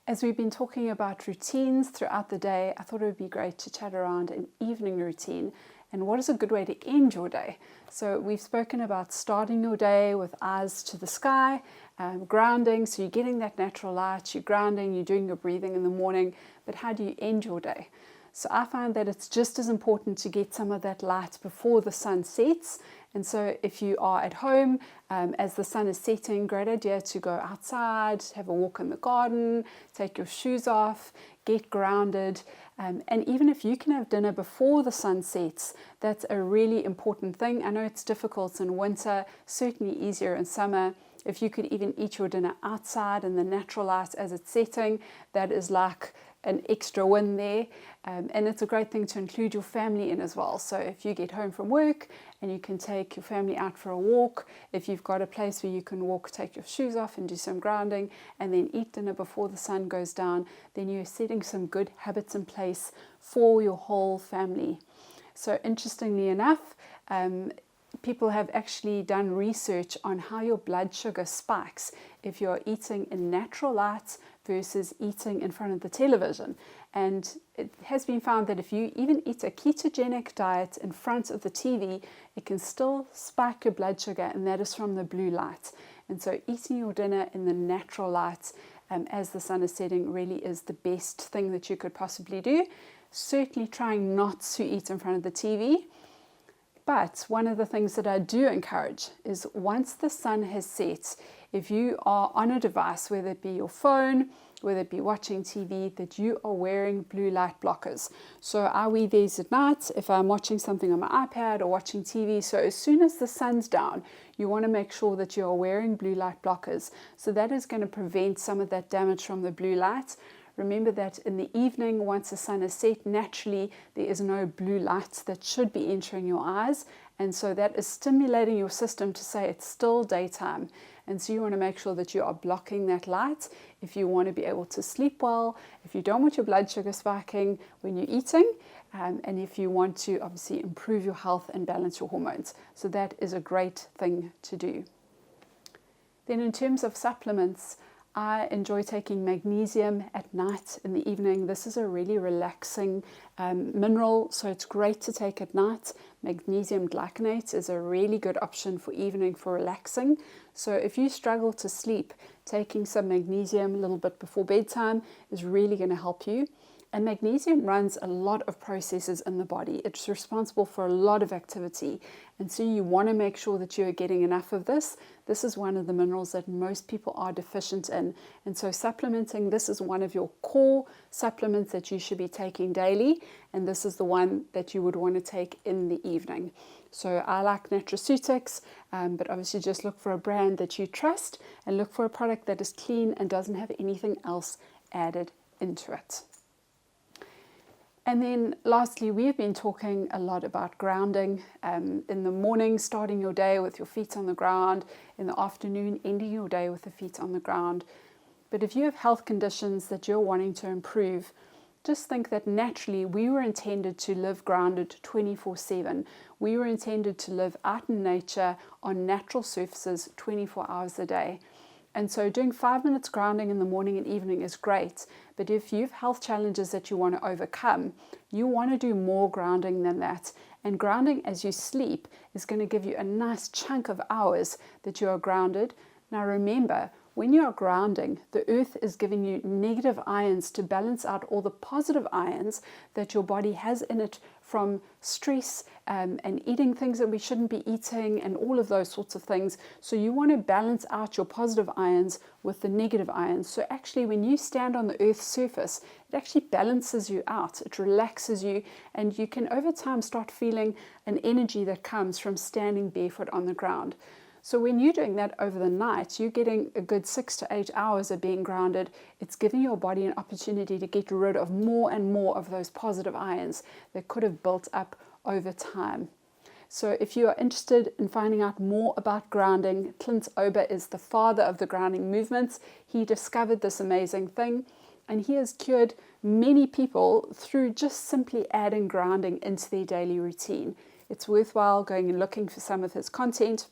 As we've been talking about routines throughout the day, I thought it would be great to chat around an evening routine and what is a good way to end your day. So we've spoken about starting your day with eyes to the sky, grounding, so you're getting that natural light, you're grounding, you're doing your breathing in the morning, but how do you end your day? So I find that it's just as important to get some of that light before the sun sets. And so if you are at home as the sun is setting, great idea to go outside, have a walk in the garden, take your shoes off, get grounded. And even if you can have dinner before the sun sets, that's a really important thing. I know it's difficult in winter, certainly easier in summer. If you could even eat your dinner outside in the natural light as it's setting, that is like an extra win there. And it's a great thing to include your family in as well. So if you get home from work and you can take your family out for a walk, if you've got a place where you can walk, take your shoes off and do some grounding and then eat dinner before the sun goes down, then you're setting some good habits in place for your whole family. So interestingly enough, people have actually done research on how your blood sugar spikes if you're eating in natural light versus eating in front of the television. And it has been found that if you even eat a ketogenic diet in front of the TV, it can still spike your blood sugar, and that is from the blue light. And so eating your dinner in the natural light as the sun is setting really is the best thing that you could possibly do. Certainly trying not to eat in front of the TV. But one of the things that I do encourage is once the sun has set, if you are on a device, whether it be your phone, whether it be watching TV, that you are wearing blue light blockers. So I wear these at night if I'm watching something on my iPad or watching TV. So as soon as the sun's down, you want to make sure that you are wearing blue light blockers. So that is going to prevent some of that damage from the blue light. Remember that in the evening, once the sun is set, naturally there is no blue light that should be entering your eyes. And so that is stimulating your system to say it's still daytime. And so you want to make sure that you are blocking that light if you want to be able to sleep well, if you don't want your blood sugar spiking when you're eating, and if you want to obviously improve your health and balance your hormones. So that is a great thing to do. Then in terms of supplements, I enjoy taking magnesium at night in the evening. This is a really relaxing mineral, so it's great to take at night. Magnesium glycinate is a really good option for evening for relaxing. So if you struggle to sleep, taking some magnesium a little bit before bedtime is really going to help you. And magnesium runs a lot of processes in the body. It's responsible for a lot of activity. And so you want to make sure that you're getting enough of this. This is one of the minerals that most people are deficient in. And so supplementing, this is one of your core supplements that you should be taking daily. And this is the one that you would want to take in the evening. So I like Nutraceutics, but obviously just look for a brand that you trust and look for a product that is clean and doesn't have anything else added into it. And then lastly, we've been talking a lot about grounding in the morning, starting your day with your feet on the ground, in the afternoon, ending your day with the feet on the ground. But if you have health conditions that you're wanting to improve, just think that naturally we were intended to live grounded 24/7. We were intended to live out in nature on natural surfaces 24 hours a day. And so doing 5 minutes grounding in the morning and evening is great. But if you have health challenges that you want to overcome, you want to do more grounding than that. And grounding as you sleep is going to give you a nice chunk of hours that you are grounded. Now remember, when you are grounding, the earth is giving you negative ions to balance out all the positive ions that your body has in it from stress and eating things that we shouldn't be eating and all of those sorts of things. So you want to balance out your positive ions with the negative ions. So actually when you stand on the earth's surface, it actually balances you out. It relaxes you, and you can over time start feeling an energy that comes from standing barefoot on the ground. So when you're doing that over the night, you're getting a good 6 to 8 hours of being grounded. It's giving your body an opportunity to get rid of more and more of those positive ions that could have built up over time. So if you are interested in finding out more about grounding, Clint Ober is the father of the grounding movements. He discovered this amazing thing, and he has cured many people through just simply adding grounding into their daily routine. It's worthwhile going and looking for some of his content.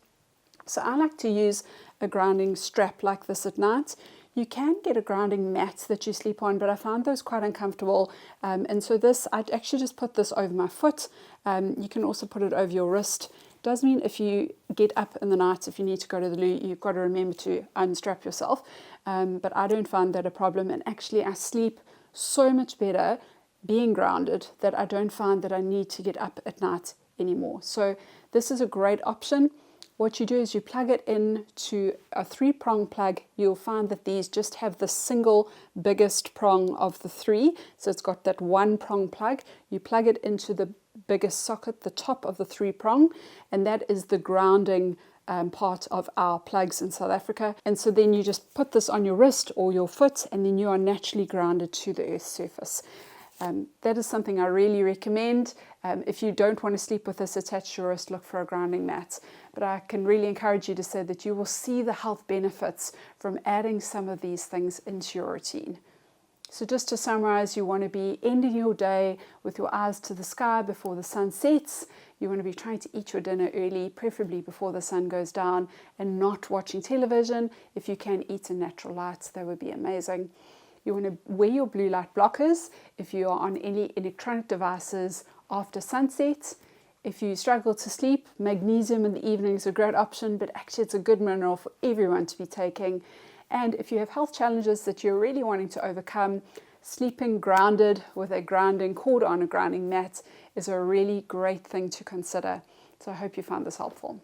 So I like to use a grounding strap like this at night. You can get a grounding mat that you sleep on, but I found those quite uncomfortable. And so this, I actually just put this over my foot. You can also put it over your wrist. Does mean if you get up in the night, if you need to go to the loo, you've got to remember to unstrap yourself. But I don't find that a problem. And actually, I sleep so much better being grounded that I don't find that I need to get up at night anymore. So this is a great option. What you do is you plug it into a 3-prong plug. You'll find that these just have the single biggest prong of the 3. So it's got that 1-prong plug. You plug it into the biggest socket, the top of the 3-prong, and that is the grounding part of our plugs in South Africa. And so then you just put this on your wrist or your foot, and then you are naturally grounded to the earth's surface. That is something I really recommend. If you don't want to sleep with this attached to your wrist, look for a grounding mat. But I can really encourage you to say that you will see the health benefits from adding some of these things into your routine. So just to summarize, you want to be ending your day with your eyes to the sky before the sun sets. You want to be trying to eat your dinner early, preferably before the sun goes down, and not watching television. If you can eat in natural light, that would be amazing. You want to wear your blue light blockers if you are on any electronic devices after sunset. If you struggle to sleep, magnesium in the evening is a great option, but actually it's a good mineral for everyone to be taking. And if you have health challenges that you're really wanting to overcome, sleeping grounded with a grounding cord on a grounding mat is a really great thing to consider. So I hope you found this helpful.